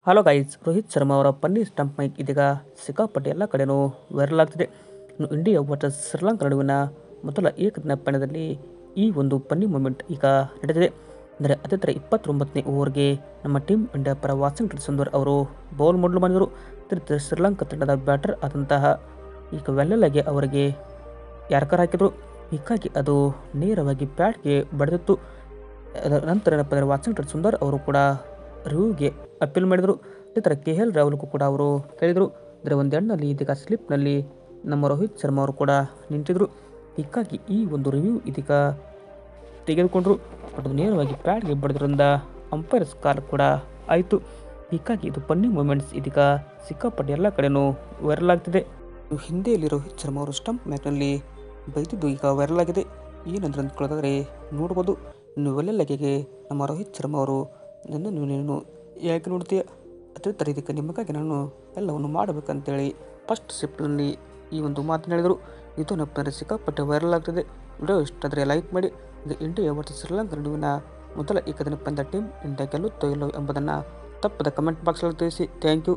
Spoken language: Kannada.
ಹಲೋ ಗೈಸ್, ರೋಹಿತ್ ಶರ್ಮಾ ಅವರ ಪನ್ನಿ ಸ್ಟಂಪ್ ಮೈಕ್ ಇದೀಗ ಸಿಕ್ಕಾಪಟ್ಟೆ ಎಲ್ಲ ಕಡೆನೂ ವೈರಲ್ ಆಗ್ತಿದೆ. ಇನ್ನು ಇಂಡಿಯಾ ವರ್ಸಸ್ ಶ್ರೀಲಂಕಾ ನಡುವಿನ ಮೊದಲ ಏಕದಿನ ಪಂದ್ಯದಲ್ಲಿ ಈ ಒಂದು ಪನ್ನಿ ಮೂಮೆಂಟ್ ಈಗ ನಡೆದಿದೆ. ಅಂದರೆ ಅದೇ ಥರ 29ನೇ ಓವರ್ಗೆ ನಮ್ಮ ಟೀಮ್ ಇಂಡಿಯಾ ಪರ ವಾಷಿಂಗ್ಟನ್ ಸುಂದರ್ ಅವರು ಬೌಲ್ ಮಾಡಲು ಬಂದಿದ್ದರು. ಅದೇ ಶ್ರೀಲಂಕಾ ತಂಡದ ಬ್ಯಾಟರ್ ಆದಂತಹ ಈಗ ವೆಲ್ಲೆಲ್ಲೆಗೆ ಅವರಿಗೆ ಯಾರ್ಕರ್ ಹಾಕಿದರು. ಹೀಗಾಗಿ ಅದು ನೇರವಾಗಿ ಬ್ಯಾಟ್ಗೆ ಬಡಿದಿತ್ತು. ಅದರ ನಂತರ ಏನಪ್ಪ ಅಂದರೆ ವಾಷಿಂಗ್ಟನ್ ಸುಂದರ್ ಅವರು ಕೂಡ ರಿವ್ಯೂಗೆ ಅಪೀಲ್ ಮಾಡಿದರು. ಅದೇ ಥರ KL ರಾಹುಲ್ಗೂ ಕೂಡ ಅವರು ಕೇಳಿದರು. ಅಂದರೆ ಒಂದು ಎಣ್ಣಲ್ಲಿ ಇದೀಗ ಸ್ಲಿಪ್ನಲ್ಲಿ ನಮ್ಮ ರೋಹಿತ್ ಶರ್ಮಾ ಅವರು ಕೂಡ ನಿಂತಿದ್ದರು. ಹೀಗಾಗಿ ಈ ಒಂದು ರಿವ್ಯೂ ಇದೀಗ ತೆಗೆದುಕೊಂಡರು. ಬಟ್ ಅದು ನೇರವಾಗಿ ಬ್ಯಾಟ್ಗೆ ಬಡಿದ್ರಿಂದ ಅಂಪೈರ್ಸ್ ಕಾಲ್ ಕೂಡ ಆಯಿತು. ಹೀಗಾಗಿ ಇದು ಪನ್ನಿ ಮೂಮೆಂಟ್ಸ್ ಇದೀಗ ಸಿಕ್ಕಾಪಟ್ಟೆ ಎಲ್ಲ ಕಡೆನೂ ವೈರಲ್ ಆಗ್ತಿದೆ. ಹಿಂದೆಯಲ್ಲಿ ರೋಹಿತ್ ಶರ್ಮಾ ಅವರು ಸ್ಟಂಪ್ ಮ್ಯಾಚ್ನಲ್ಲಿ ಬೈದಿದ್ದು ಈಗ ವೈರಲ್ ಆಗಿದೆ. ಏನಂದ್ರೆ ಅಂದ್ಕೊಳ್ಳೋದಾದರೆ ನೋಡ್ಬೋದು. ಇನ್ನು ವೆಲ್ಲೆಲ್ಲೆಗೆ ನಮ್ಮ ರೋಹಿತ್ ಶರ್ಮಾ ಅವರು ನನ್ನನ್ನು ನೀನು ಯಾಕೆ ನೋಡ್ತೀಯ, ಅದೇ ಥರ ಇದಕ್ಕೆ ನಿಮಗಾಗಿ ನಾನು ಎಲ್ಲವನ್ನು ಮಾಡಬೇಕಂತೇಳಿ ಫಸ್ಟ್ ಶಿಫ್ಟ್ನಲ್ಲಿ ಈ ಒಂದು ಮಾತನ್ನು ಹೇಳಿದರು. ಇದು ನಪ್ಪಂದರೆ ಸಿಕ್ಕಾಪಟ್ಟೆ ವೈರಲ್ ಆಗ್ತಿದೆ. ವಿಡಿಯೋ ಇಷ್ಟ ಆದರೆ ಲೈಕ್ ಮಾಡಿ. ಇದು ಇಂಡಿಯಾ ವರ್ಸಸ್ ಶ್ರೀಲಂಕಾ ನಡುವಿನ ಮೊದಲ ಏಕದಿನ ಪಂದ್ಯ ಟೀಮ್ ಇಂಡಿಯಾ ಗೆಲ್ಲುತ್ತೋ ಇಲ್ಲೋ ಎಂಬುದನ್ನು ತಪ್ಪದ ಕಮೆಂಟ್ ಬಾಕ್ಸಲ್ಲಿ ತಿಳಿಸಿ. Thank you.